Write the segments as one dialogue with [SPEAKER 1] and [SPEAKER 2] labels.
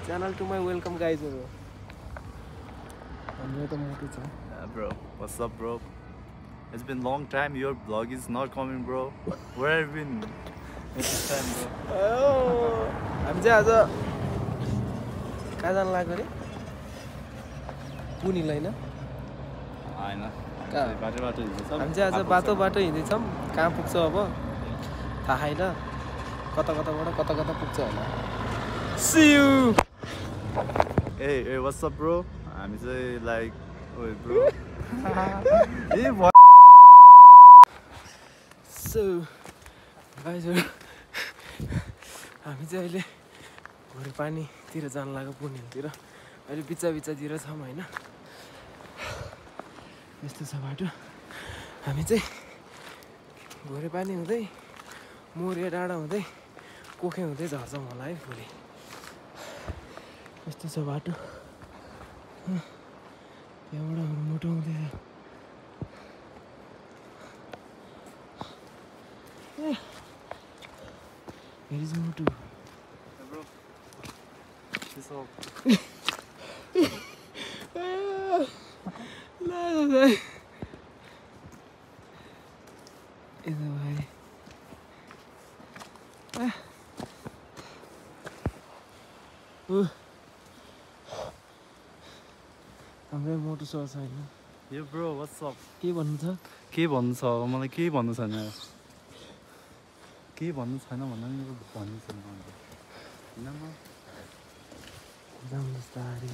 [SPEAKER 1] Channel to my welcome guys.
[SPEAKER 2] Bro, what's up, bro? It's been long time. Your vlog is not coming, bro. Where have you been at this time, bro?
[SPEAKER 1] Oh, हामी चाहिँ आज कहाँ जान लाग्यो रे? पुनिल हैन?
[SPEAKER 2] हैन। बाटो हिँड्दैछौँ।
[SPEAKER 1] हामी चाहिँ आज बाटो हिँड्दैछौँ। कहाँ पुग्छ अब? थाहा छैन। कता पुग्छ होला. See you.
[SPEAKER 2] Hey, what's up, bro? हामी चाहिँ like, ओइ bro.
[SPEAKER 1] So, guys, हामी चाहिँ अहिले भोरेपानीतिर जान लाग्यो पुनिलतिर. अहिले बिचतिर छौँ हैन. यस्तो छ बाटो. हामी चाहिँ भोरेपानी हुँदै मोरिया डाँडा हुँदै कोखे हुँदै झर्छौँ होला है भोलि. यस्तो छ बाटो. त्यहाँबाट मोटो हुँदै Here is Motu.
[SPEAKER 2] Hey, bro. This all.
[SPEAKER 1] No. Either way. हाम्रो मोटो छ छैन.
[SPEAKER 2] Yo, bro, what's up?
[SPEAKER 1] के भन्नु छ?
[SPEAKER 2] के भन्नु छ? मलाई के भन्नु छैन. के भन्नु छैन भन्दा नि भन्नु छैन मलाई. हैन म.
[SPEAKER 1] जाम बिस्तारै.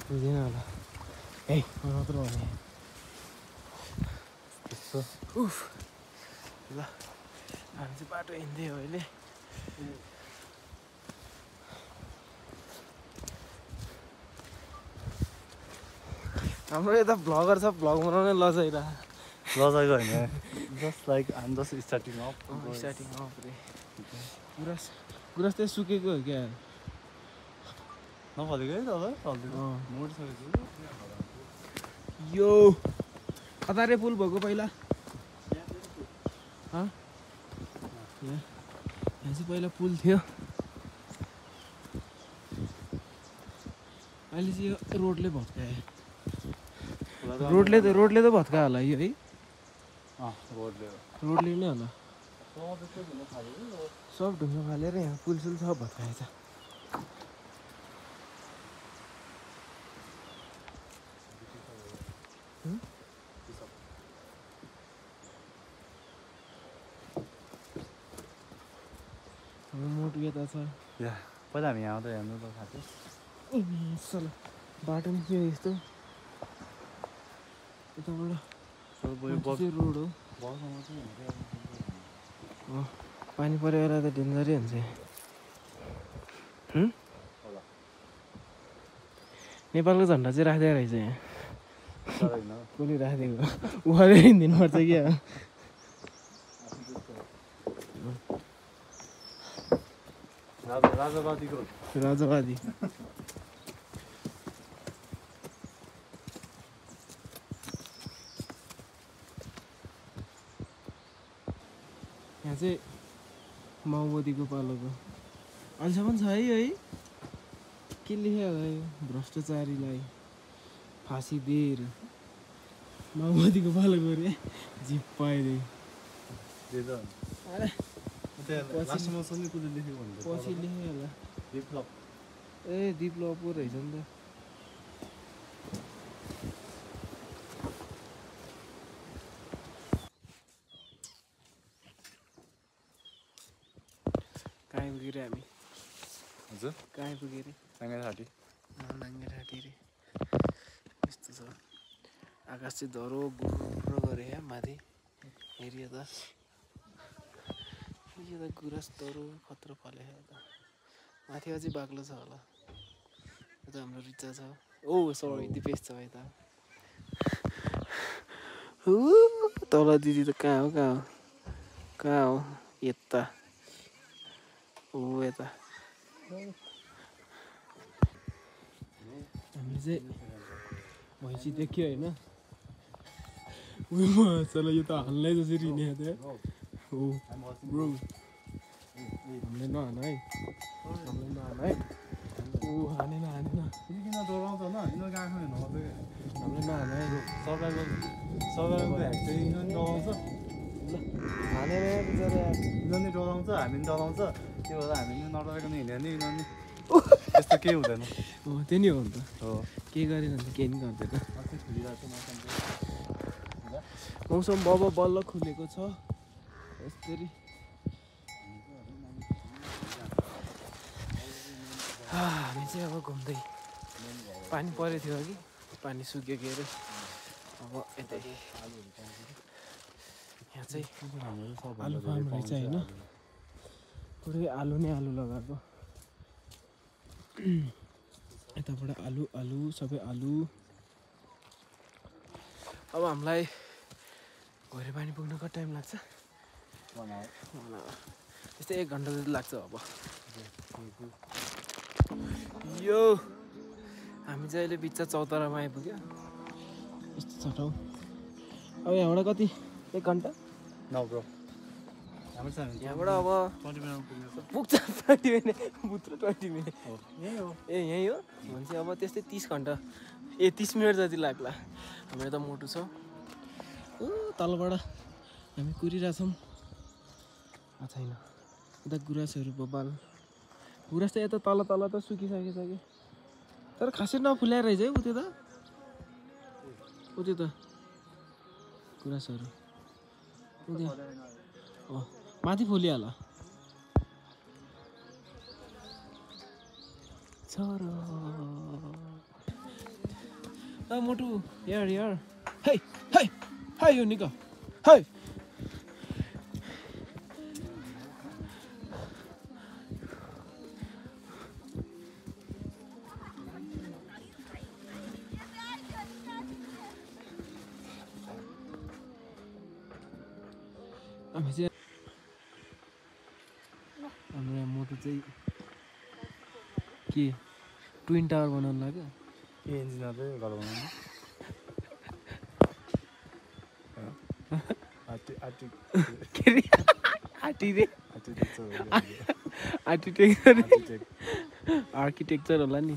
[SPEAKER 1] बुझेन होला. ए, मात्र भने. उफ. ल. हामी चाहिँ बाटो हिँड्दै हो अहिले. हाम्रो यता भ्लगर छ, भ्लग बनाउने लजाइरा.
[SPEAKER 2] लजाइको हैन. Just like I'm just starting off.
[SPEAKER 1] Starting of रे. गुरास चाहिँ सुकेको हो क्या.
[SPEAKER 2] नफलेको है त फल्दियो. मोडिसकेको छु.
[SPEAKER 1] यो कतारे पुल भएको पहिला? यहाँ चाहिँ पहिला पुल थियो. अहिले चाहिँ यो रोडले भत्कायो. रोडले त भत्कायो होला यो है. रोडले नै होला. सब ढुङ्गा फालेर यहाँ पुलसुल सब भत्काएछ. मोटो यता छ.
[SPEAKER 2] पहिला हामी यहाँ आउँदा हेर्नु त खाथ्यो.
[SPEAKER 1] बाटो पनि के यस्तो. यताबाट रोड हो. पानी पऱ्यो बेला त डेन्जरै हुन्छ. नेपालको झन्डा चाहिँ राखिदिएको रहेछ यहाँ. कसले राखिदिएको? उहाँले हिँडिदिनुपर्छ क्या. राजावादी. यहाँ चाहिँ माओवादीको पालोको अहिलेसम्म छ है. के लेख्यो होला यो? भ्रष्टाचारीलाई फाँसी दिएर माओवादीको पालोको अरे जिप पाइदिए. पछि लेख्यो होला. दिप्लव पो रहेछ नि त. कहाँ आइपुग्यो रे हामी?
[SPEAKER 2] हजुर
[SPEAKER 1] कहाँ आइपुग्यो रे?
[SPEAKER 2] नाङ्गेरहाटी
[SPEAKER 1] रे. यस्तो छ. आकाश चाहिँ धरो बुरो गरे क्या माथि. हेरियो त. यो त गुराँस धरो खतरो फले त. माथि अझै बाक्लो छ होला. यो त हाम्रो रिचा छ. ओ सरी दिपेश छ यता. तल दिदी त कहाँ हो? यता. यता. हामीले चाहिँ भैँसी देख्यो होइन. चलो यो त हाल्नै जसरी हिँडेको थियो हो ब्रो हामीले नहान है हामीले नहान है ऊ हानेन
[SPEAKER 2] किन डराउँछ न यिनीहरू गएको हेर्नु
[SPEAKER 1] हामीले नहान है
[SPEAKER 2] सरकारको ह्याक चाहिँ यिनीहरू डराउँछ
[SPEAKER 1] हानेन बिचरा
[SPEAKER 2] यिनीहरूले डराउँछ हामी पनि डराउँछ त्यो भएर हामी पनि नडराइकन हिँड्यो भने यिनीहरू त्यस्तो केही हुँदैन
[SPEAKER 1] हो त्यो नि हो नि त
[SPEAKER 2] हो
[SPEAKER 1] केही गरेन भने केही पनि गर्दैन
[SPEAKER 2] अस्ति खुलिरहेको छ
[SPEAKER 1] मौसम बब बल्ल खुलेको छ यसरी हामी चाहिँ अब घुम्दै पानी परेको थियो अघि पानी सुक्यो के अरे अब यतै यहाँ चाहिँ आलु फार्म रहेछ होइन पुरै आलु नै आलु लगाएको यताबाट आलु आलु सबै आलु अब हामीलाई घरे पानी पुग्न कति टाइम लाग्छ त्यस्तै 1 घन्टा जति लाग्छ अब यो हामी चाहिँ अहिले बिच्चा चौतारामा आइपुग्यो यस्तो छ ठाउँ अब यहाँबाट कति 1 घन्टा
[SPEAKER 2] ब्रो
[SPEAKER 1] यहाँबाट अब
[SPEAKER 2] 20 मिनट
[SPEAKER 1] पुग्छ 20 मिनट पुत्र 20 मिनट
[SPEAKER 2] यही हो
[SPEAKER 1] ए यहीँ हो भनेपछि अब त्यस्तै 30 घन्टा 30 मिनट जति लाग्ला हाम्रो यता मोटो छ ओ तलबाट हामी कुरिरहेछौँ छैन यता गुराँसहरू बबाल गुराँस त यता तल तल त सुकिसकेछ कि तर खासै नफुल्याएर रहेछ है उयो त गुराँसहरू माथि फुलिहाल मोटु यार यार है है है यो निको है हामी चाहिँ हाम्रो मोटो चाहिँ के ट्विन टावर बनाउनु लाग्यो
[SPEAKER 2] के इन्जिनियर घर बनाउनु
[SPEAKER 1] आर्किटेक्चर होला नि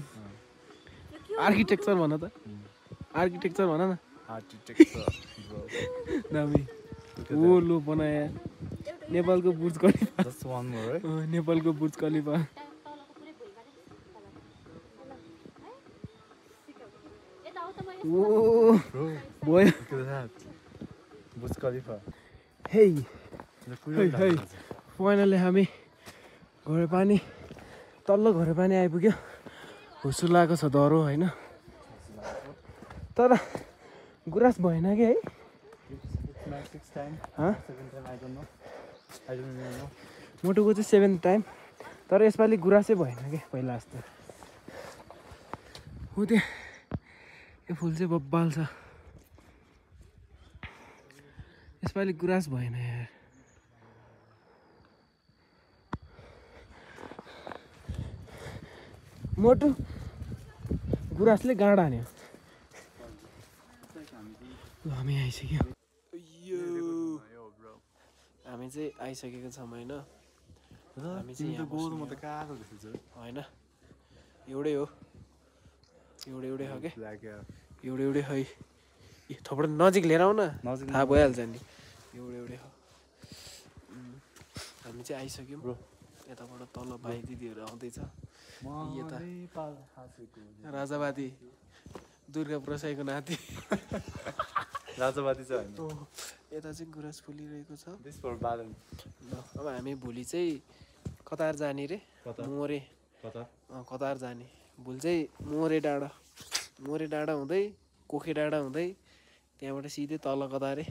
[SPEAKER 1] आर्किटेक्चर भन त आर्किटेक्चर भन न दामी ओ लो बनाया नेपालको बुर्ज खलिफा नेपालको बुर्ज खलिफा ओ बोय
[SPEAKER 2] बुर्ज खलिफा
[SPEAKER 1] हे हे फाइनली हामी घरे पानी तल्लो घरे पानी आइपुग्यो हुसु लागेको छ डह्रो होइन तर गुराँस भएन कि है मोटोको चाहिँ 7th टाइम तर यसपालि गुराँसै भएन कि पहिला जस्तो हो त्यहाँ यो फुल चाहिँ बब्बाल छ यसपालि गुराँस भएन यार मोटो गुराँसले गाँड हान्यो हामी आइसक्यो हामी चाहिँ आइसकेको छौँ होइन हामी चाहिँ होइन एउटै हो एउटै हो क्या एउटै है थोपडा नजिक लिएर आऊ न थाहा भइहाल्छ नि एउटै हो हामी चाहिँ आइसक्यौँ यताबाट तल भाइ दिदीहरू आउँदैछ यता राजावादी दुर्गा प्रसाईको नाति
[SPEAKER 2] राजावादी चाहिँ
[SPEAKER 1] यता चाहिँ गुराँस फुलिरहेको छ
[SPEAKER 2] ल
[SPEAKER 1] अब हामी भोलि चाहिँ कतार जाने रे मोरे कतार जाने भोलि चाहिँ मोरे डाँडा हुँदै कोखे डाँडा हुँदै त्यहाँबाट सिधै तल कतारे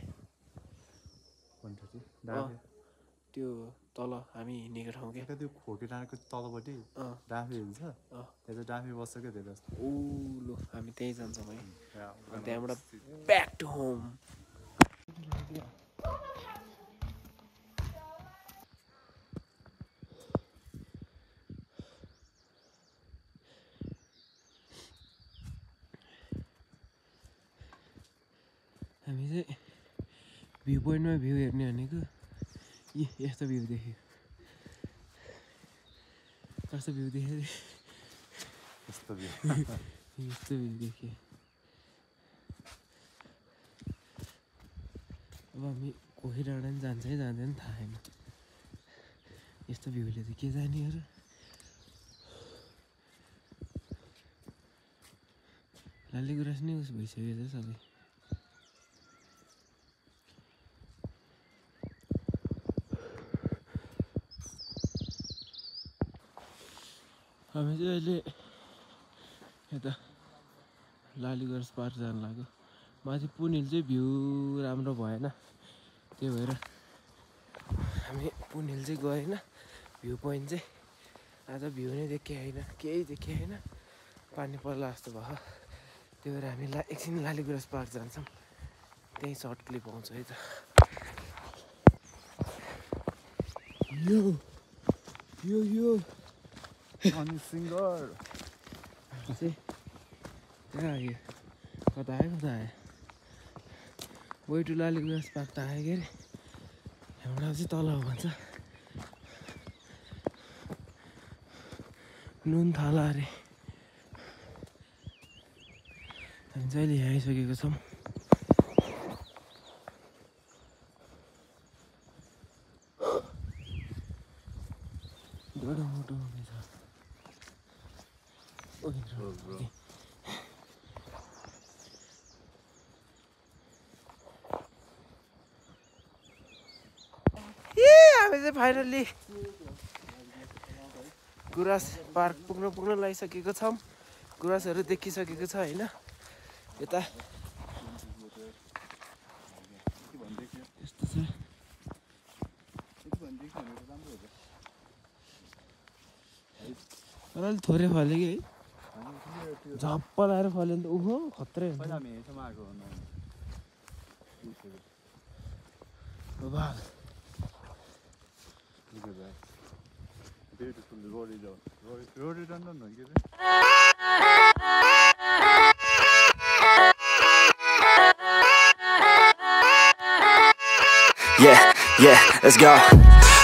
[SPEAKER 1] त्यो तल हामी हिँडेको ठाउँ क्या
[SPEAKER 2] त्यो खोके डाँडाको तलपट्टि डाँफे हिल छ त्यहाँ चाहिँ डाँफे बस्छ क्या धेरै जस्तो
[SPEAKER 1] ऊ लो हामी त्यहीँ जान्छौँ है त्यहाँबाट ब्याक टु होम हामी चाहिँ भ्यू पोइन्टमा भ्यू हेर्ने भनेको यस्तो भ्यू देख्यो कस्तो भ्यू देख्यो
[SPEAKER 2] यस्तो भ्यू
[SPEAKER 1] यस्तो भ्यू देखेँ अब हामी कोही डाँडा पनि जान्छ है जाँदैन थाहा छैन यस्तो भ्यूले त के जाने हो र लालीगुराँस नै उस भइसक्यो त सबै हामी चाहिँ अहिले यता लालीगुराँस पार्क जानु लाग्यो माथि पुन हिल चाहिँ भ्यू राम्रो भएन त्यही भएर हामी पुन हिल चाहिँ गएन भ्यू पोइन्ट चाहिँ आज भ्यू नै देखेँ होइन केही देखेँ होइन पानी पर्ला जस्तो भयो त्यही भएर हामी एकछिन लालीगुराँस पार्क जान्छौँ त्यहीँ सर्ट क्लिप आउँछ है त यो
[SPEAKER 2] अनि सिङ्गर
[SPEAKER 1] चाहिँ त्यहाँ आयो कता आयो वे टु लालीगुराँस पार्क त आयो के अरे एउटा चाहिँ तल हो भन्छ नुन थाला अरे हामी चाहिँ अहिले यहाँ आइसकेको छौँ बडो मोटो हुनेछ हामी चाहिँ फाइनल्ली गुराँस पार्क पुग्न लागिसकेको छौँ गुराँसहरू देखिसकेको छ होइन यता यस्तो छ अलिक थोरै फल्यो कि है झप्प लाएर फल्यो नि त उहो खत्रै हुन्छ वाह
[SPEAKER 2] Beautiful rhododendron, no?
[SPEAKER 3] Yeah, let's go.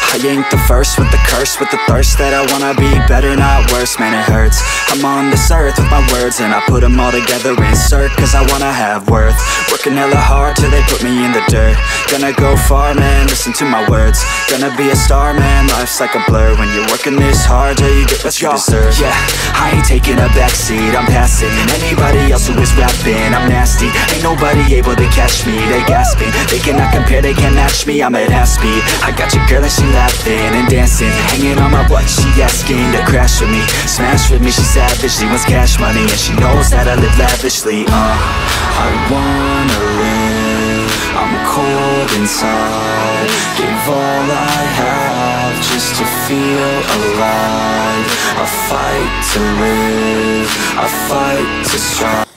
[SPEAKER 3] I ain't the first with the curse, with the thirst that I wanna be better, not worse, man it hurts. I'm on this earth with my words and I put them all together, insert, cause I wanna have worth. Working hella hard till they put me in the dirt. Gonna go far, man, listen to my words. Gonna be a star, man, life's like a blur. When you're working this hard till you get what you deserve. Yeah, I ain't taking a backseat, I'm passing anybody else who is rapping, I'm nasty. Ain't nobody able to catch me, they gasping. They cannot compare, they can't match me, I'm at half speed. I got your girl and she laughing and dancing, hanging on my butt, she asking to crash with me, smash with me, she savage, she wants cash money and she knows that I live lavishly. I wanna live, I'm cold inside, give all I have just to feel alive. I fight to live, I fight to strive.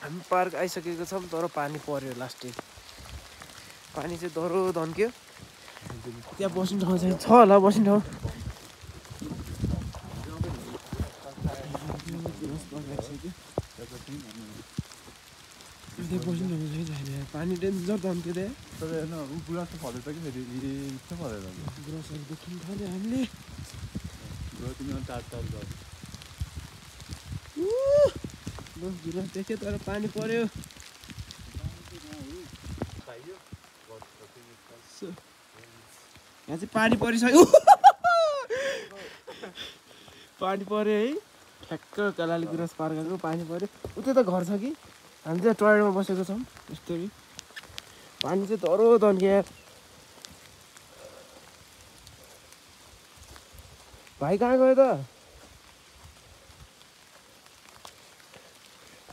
[SPEAKER 1] हामी park आइसकेको छौँ तर पानी पर्यो last पानी चाहिँ दह्रो धन्क्यो त्यहाँ बस्ने ठाउँ चाहिँ छ होला बस्ने ठाउँ पानी डेन्जर धन्क्यो त्यहाँ
[SPEAKER 2] गुराँस फलेछ कि फेरि फलेर
[SPEAKER 1] गुराँसहरू देख्नु थाल्यो हामीले गुराँस देख्यो तर पानी पर्यो यहाँ चाहिँ पानी परिसक्यो पानी पर्यो है ठ्याक्क लालीगुराँस पार्कको पानी पर्यो उतै त घर छ कि हामी चाहिँ टोयलेटमा बसेको छौँ यस्तो पानी चाहिँ दह्रो धन्क्यो भाइ कहाँ गयो त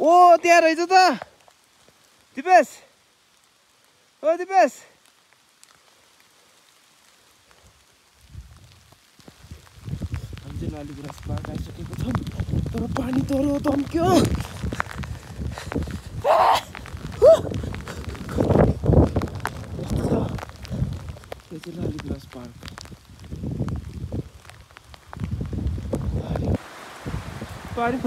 [SPEAKER 1] ओ त्यहाँ रहेछ त दिपेश ओ दिपेश हामी चाहिँ लालीगुराँस पार्क आइसकेको छौँ तर पानी दह्रो धन्क्यो यो चाहिँ लालीगुराँस पार्क पानी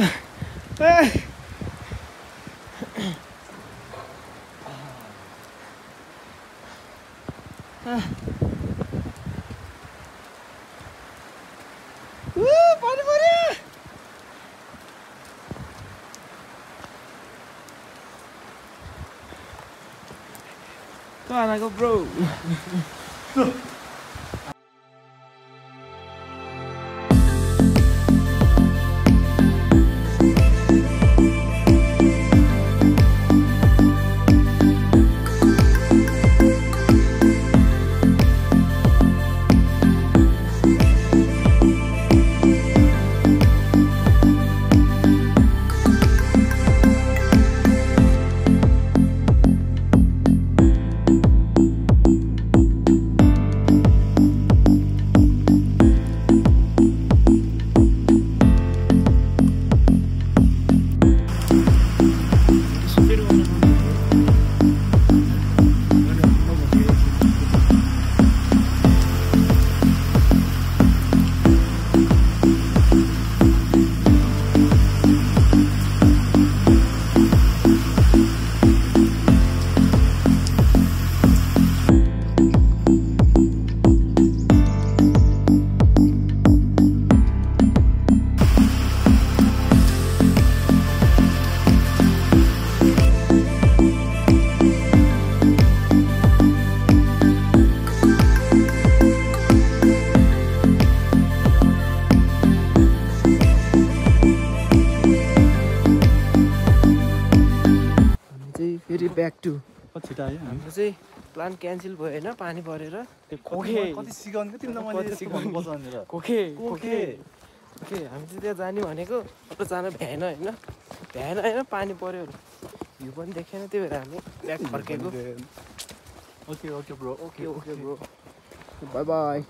[SPEAKER 1] पानी पर्यो कहाँको ब्रो फेरि ब्याक टु
[SPEAKER 2] छिटो आयो
[SPEAKER 1] हाम्रो चाहिँ प्लान क्यान्सल भयो होइन पानी परेर
[SPEAKER 2] कति सिकाउनु तिमीलाई मैले सिकाउनु पर्छ भनेर
[SPEAKER 1] कोखे कोखे ओके हामी चाहिँ त्यहाँ जाने भनेको अब जान भ्याएन होइन भ्याएन होइन पानी पऱ्यो भ्यू पनि देखेन त्यही भएर हामी ब्याक फर्केको
[SPEAKER 2] okay okay bro
[SPEAKER 1] okay okay bro by by